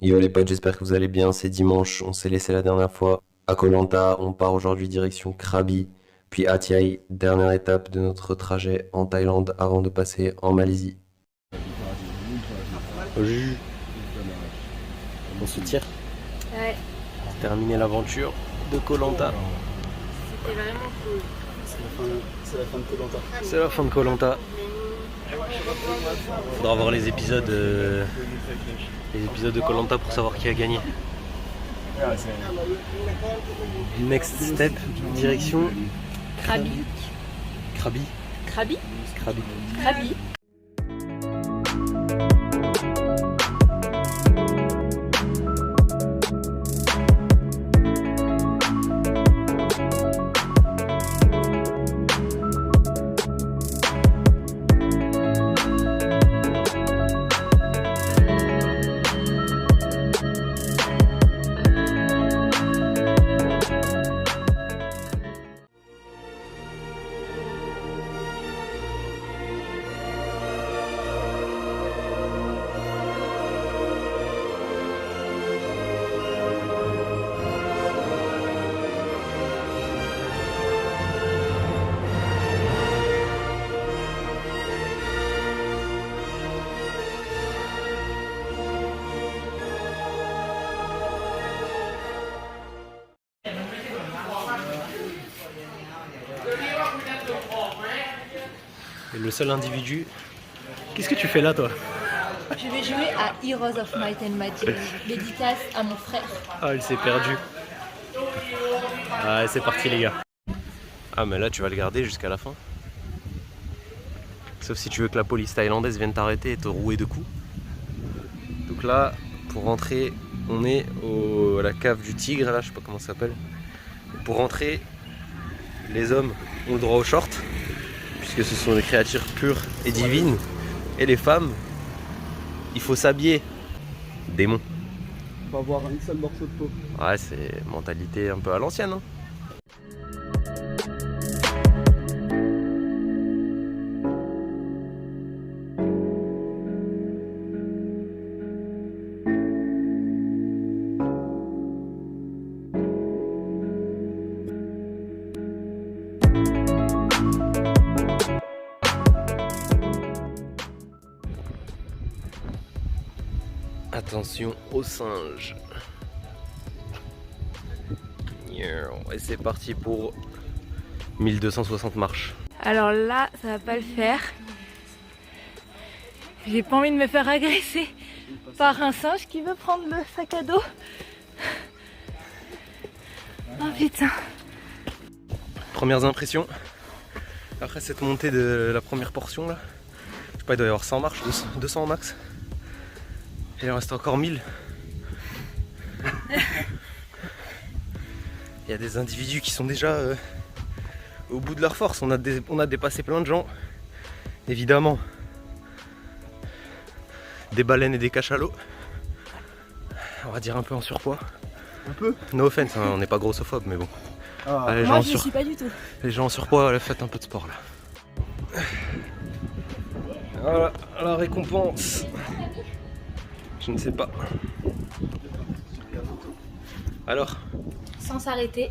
Yo les potes, j'espère que vous allez bien, c'est dimanche, on s'est laissé la dernière fois à Koh Lanta, on part aujourd'hui direction Krabi, puis Hat Yai, dernière étape de notre trajet en Thaïlande avant de passer en Malaisie. Salut. On se tire, Ouais, terminer l'aventure de Koh Lanta. c'était vraiment cool. C'est la fin de Koh Lanta. C'est la fin de Koh Lanta. Faudra voir les épisodes de Koh Lanta pour savoir qui a gagné. Next step, direction Krabi. Krabi. Krabi Krabi. Krabi. Et le seul individu. Qu'est-ce que tu fais là, toi? Je vais jouer à Heroes of Might and Magic. Dédicace à mon frère. Ah, il s'est perdu. Ah, c'est parti, les gars. Ah, mais là, tu vas le garder jusqu'à la fin. Sauf si tu veux que la police thaïlandaise vienne t'arrêter et te rouer de coups. Donc là, pour rentrer, on est à la cave du tigre, là, je sais pas comment ça s'appelle. Pour rentrer, les hommes ont le droit aux shorts, puisque ce sont des créatures pures et divines. Et les femmes, il faut s'habiller. Démon. Pas avoir un seul morceau de peau. Ouais, c'est mentalité un peu à l'ancienne, hein. Attention aux singes. Et c'est parti pour 1260 marches. Alors là, ça va pas le faire. J'ai pas envie de me faire agresser par un singe qui veut prendre le sac à dos. Oh putain. Premières impressions. Après cette montée de la première portion là, je sais pas, il doit y avoir 100 marches, 200 max. Et il en reste encore 1000. Il y a des individus qui sont déjà au bout de leur force. On a dépassé plein de gens. Évidemment. Des baleines et des cachalots. On va dire un peu en surpoids. Un peu. No offense, hein, on n'est pas grossophobe, mais bon. Ah, Ah, les, Moi, gens je suis pas du tout. les gens en surpoids, faites un peu de sport là. Voilà, la récompense. Je ne sais pas. Alors, Sans s'arrêter,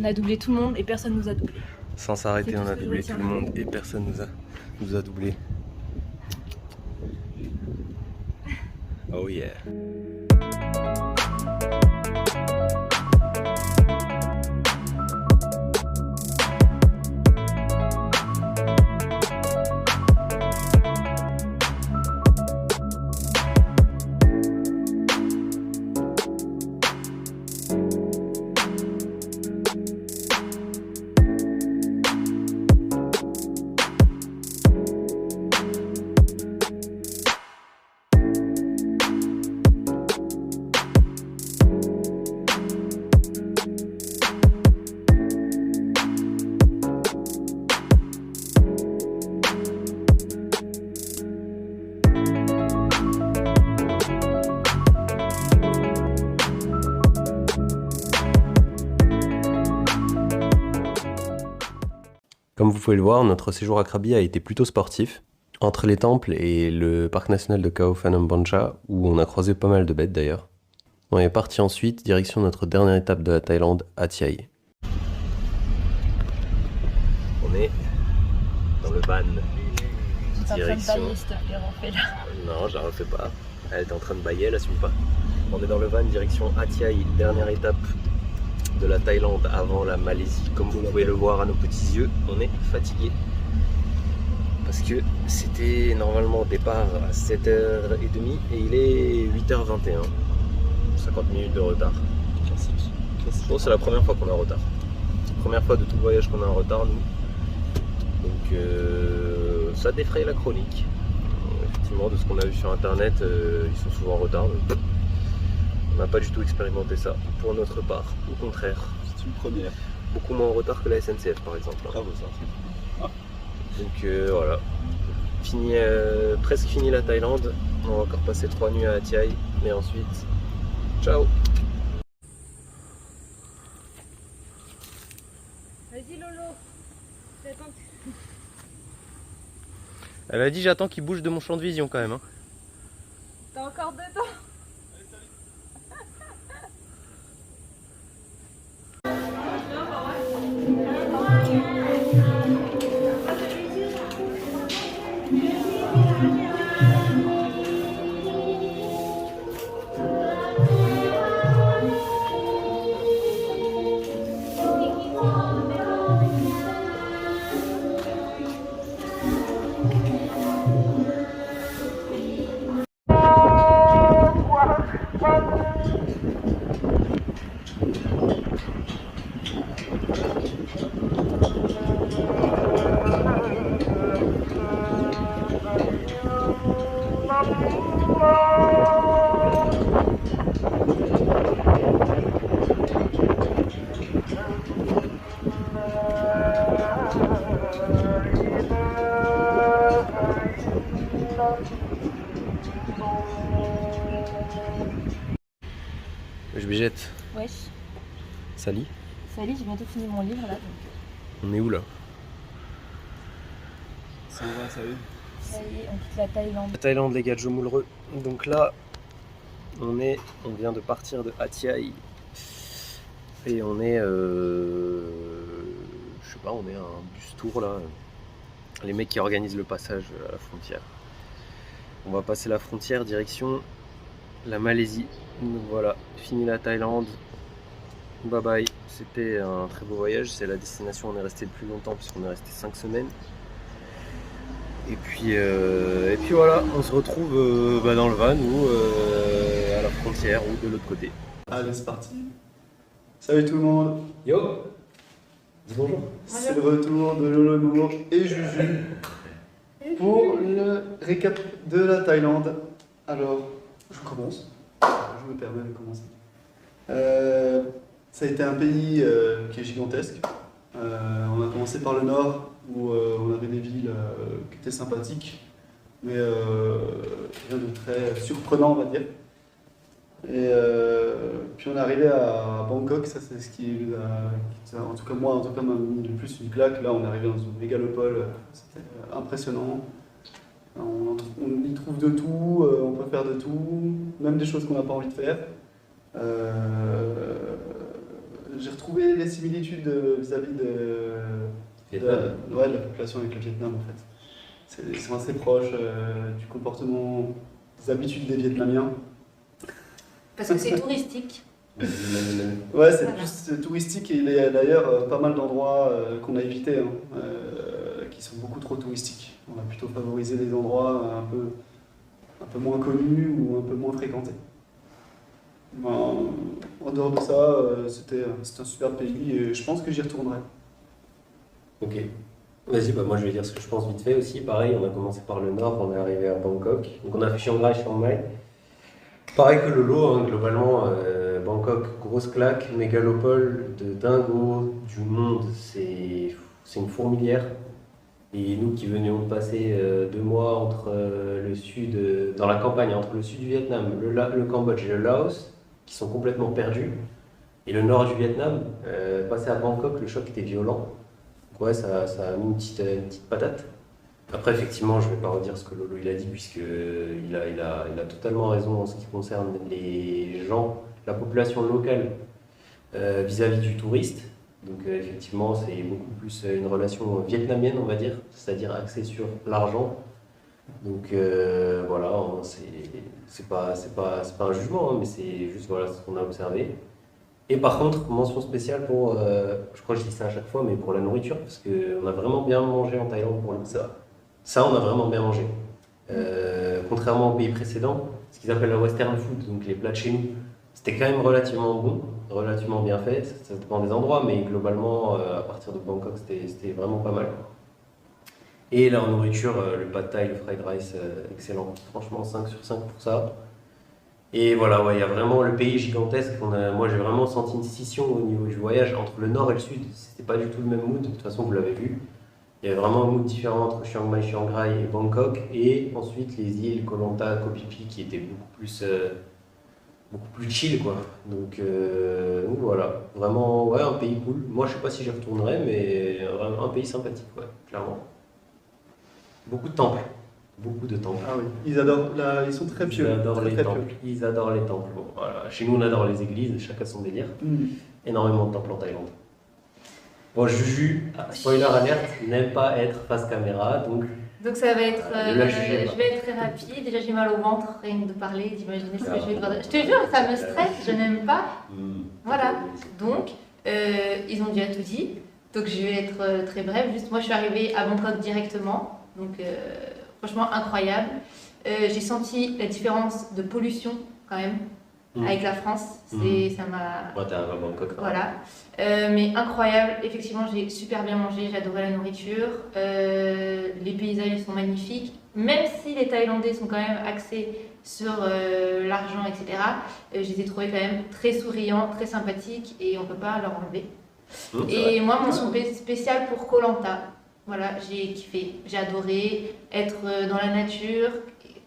on a doublé tout le monde et personne nous a doublé. sans s'arrêter, C'est on tout a ce que je doublé retiens. tout le monde et personne nous a doublé. Oh yeah. Comme vous pouvez le voir, notre séjour à Krabi a été plutôt sportif. Entre les temples et le parc national de Khao Phanom Boncha, où on a croisé pas mal de bêtes d'ailleurs. On est parti ensuite, direction notre dernière étape de la Thaïlande, Hat Yai. On est dans le van. Tu es en train de Direction. bailler, s'il te plaît, refais-la. Non, je la refais pas. Elle était en train de bailler, elle assume pas. On est dans le van, direction Hat Yai, dernière étape de la Thaïlande avant la Malaisie. Comme vous pouvez le voir à nos petits yeux, on est fatigué. Parce que c'était normalement départ à 7h30 et il est 8h21. 50 minutes de retard. Classique. Bon, c'est la première fois qu'on est en retard. Première fois de tout le voyage qu'on est en retard, nous. Donc ça défraye la chronique. Effectivement, de ce qu'on a vu sur internet, ils sont souvent en retard. Donc, on n'a pas du tout expérimenté ça pour notre part. Au contraire, C'est une première. beaucoup moins en retard que la SNCF par exemple. Bravo ça. Donc voilà, presque fini la Thaïlande. On va encore passer 3 nuits à Hat Yai, mais ensuite, ciao. Vas-y Lolo. Elle a dit j'attends qu'il bouge de mon champ de vision quand même. Hein. T'as encore 2 temps. Je végète. Wesh. Sali. Salut, j'ai bientôt fini mon livre là. On est où là? Ça va, ça y est. Ça y est, on quitte la Thaïlande. La Thaïlande les gars, Jomoulreux. Donc là, on vient de partir de Hat Yai. Et on est, je sais pas, on est à un bus tour là. Les mecs qui organisent le passage à la frontière. On va passer la frontière direction la Malaisie. Donc voilà, fini la Thaïlande. Bye bye. C'était un très beau voyage. C'est la destination où on est resté le plus longtemps puisqu'on est resté 5 semaines. Et puis voilà, on se retrouve dans le van ou à la frontière ou de l'autre côté. Allez, c'est parti. Salut tout le monde. Yo, dis bonjour. C'est le retour de Lolo Mour et Juju pour le récap de la Thaïlande. Alors, je commence. Je me permets de commencer. Ça a été un pays qui est gigantesque. On a commencé par le nord où on avait des villes qui étaient sympathiques, mais rien de très surprenant, on va dire. Et puis on est arrivé à Bangkok, ça c'est ce qui en tout cas moi, m'a mis le plus une claque. Là on est arrivé dans une mégalopole, c'était impressionnant. On y trouve de tout, on peut faire de tout, même des choses qu'on n'a pas envie de faire. J'ai retrouvé les similitudes vis-à-vis de la population avec le Vietnam en fait. Ils sont assez proches du comportement, des habitudes des Vietnamiens. Parce que c'est touristique. Ouais, c'est plus touristique et il y a d'ailleurs pas mal d'endroits qu'on a évités, hein, qui sont beaucoup trop touristiques. On a plutôt favorisé des endroits un peu moins connus ou un peu moins fréquentés. Ben, en dehors de ça, c'était un super pays et je pense que j'y retournerai. Ok. Vas-y, moi je vais dire ce que je pense vite fait aussi. Pareil, on a commencé par le nord, on est arrivé à Bangkok. Donc on a fait Chiang Rai, Chiang Mai. Pareil que Lolo, hein, globalement, Bangkok, grosse claque, mégalopole de dingo, du monde, c'est une fourmilière. Et nous qui venions de passer 2 mois entre le sud, dans la campagne, entre le sud du Vietnam, le Cambodge et le Laos, qui sont complètement perdus, et le nord du Vietnam, passer à Bangkok, le choc était violent. Donc ouais, ça a mis une petite patate. Après, effectivement, je ne vais pas redire ce que Lolo il a dit, puisqu'il a totalement raison en ce qui concerne les gens la population locale vis-à-vis du touriste. Donc effectivement, c'est beaucoup plus une relation vietnamienne, on va dire, c'est-à-dire axée sur l'argent. Donc voilà, c'est pas un jugement, hein, mais c'est juste voilà, ce qu'on a observé. Et par contre, mention spéciale pour, je crois que je dis ça à chaque fois, mais pour la nourriture, parce qu'on a vraiment bien mangé en Thaïlande pour le coup. Ça, on a vraiment bien mangé. Contrairement aux pays précédents, ce qu'ils appellent le western food, donc les plats de chez nous, c'était quand même relativement bon, relativement bien fait. Ça dépend des endroits, mais globalement, à partir de Bangkok, c'était vraiment pas mal. Et là, en nourriture, le pad thai, le fried rice, excellent. Franchement, 5 sur 5 pour ça. Et voilà, ouais, il y a vraiment le pays gigantesque. Moi, j'ai vraiment senti une scission au niveau du voyage entre le nord et le sud. C'était pas du tout le même mood. De toute façon, vous l'avez vu. Il y avait vraiment un mood différent entre Chiang Mai, Chiang Rai et Bangkok. Et ensuite, les îles Koh Lanta, Koh Phi Phi qui étaient beaucoup plus chill, quoi. Donc voilà, vraiment, ouais, un pays cool. Moi, je sais pas si j'y retournerai, mais vraiment un pays sympathique, ouais, clairement. Beaucoup de temples. Beaucoup de temples. Ah oui, ils adorent, ils sont très pieux. Ils adorent très, les très temples. pieux. Ils adorent les temples. Bon, voilà. Chez nous, on adore les églises, chacun son délire. Énormément de temples en Thaïlande. Bon, Juju, spoiler alerte, n'aime pas être face caméra, donc ça va être. Je vais être très rapide. Déjà, j'ai mal au ventre, rien que de parler, d'imaginer ce que je vais devoir. Je te jure, ça me stresse, je n'aime pas. Voilà. Donc, ils ont déjà tout dit. Donc, je vais être très brève. Juste, moi, je suis arrivée à Bangkok directement. Donc, franchement, incroyable. J'ai senti la différence de pollution, quand même, avec la France. Ça m'a... Moi, t'es à Bangkok. Voilà. Mais incroyable. Effectivement, j'ai super bien mangé. J'ai adoré la nourriture. Les paysages sont magnifiques. Même si les Thaïlandais sont quand même axés sur l'argent, etc., je les ai trouvés quand même très souriants, très sympathiques et on ne peut pas leur enlever. Et moi, mention spéciale pour Koh Lanta. Voilà, j'ai kiffé, j'ai adoré être dans la nature,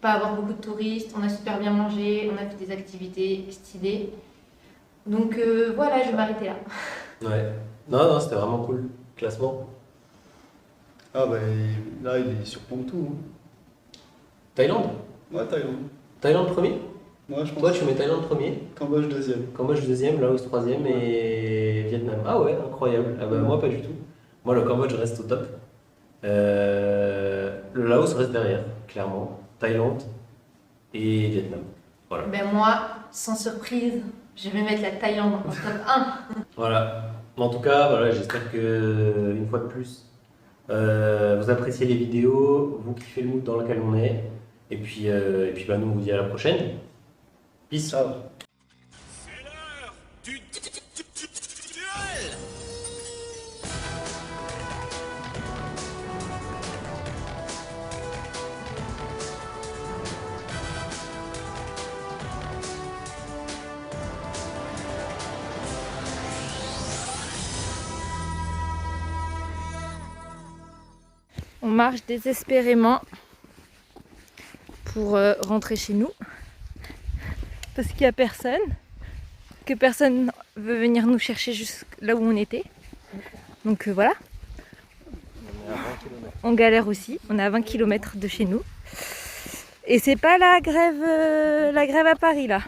pas avoir beaucoup de touristes, on a super bien mangé, on a fait des activités stylées. Donc voilà, je vais m'arrêter là. Ouais, non, c'était vraiment cool. Classement. Ah bah là, il surplombe tout. Hein. Thaïlande? Ouais, Thaïlande. Thaïlande premier? Ouais, je pense. Toi, tu mets Thaïlande premier? Cambodge deuxième. Cambodge deuxième, Laos troisième et Vietnam. Ah ouais, incroyable. Ah bah moi, pas du tout. Moi, le Cambodge reste au top. Le Laos reste derrière, clairement. Thaïlande et Vietnam. Voilà. Ben moi, sans surprise, je vais mettre la Thaïlande en top 1. Voilà. En tout cas, voilà, j'espère que, une fois de plus, vous appréciez les vidéos, vous kiffez le mood dans lequel on est. Et puis bah, nous, on vous dit à la prochaine. Peace. Ciao. C'est l'heure du duel. On marche désespérément pour rentrer chez nous parce qu'il n'y a personne, que personne veut venir nous chercher jusque là où on était. Donc voilà. On galère aussi, on est à 20 km de chez nous. Et c'est pas la grève à Paris là.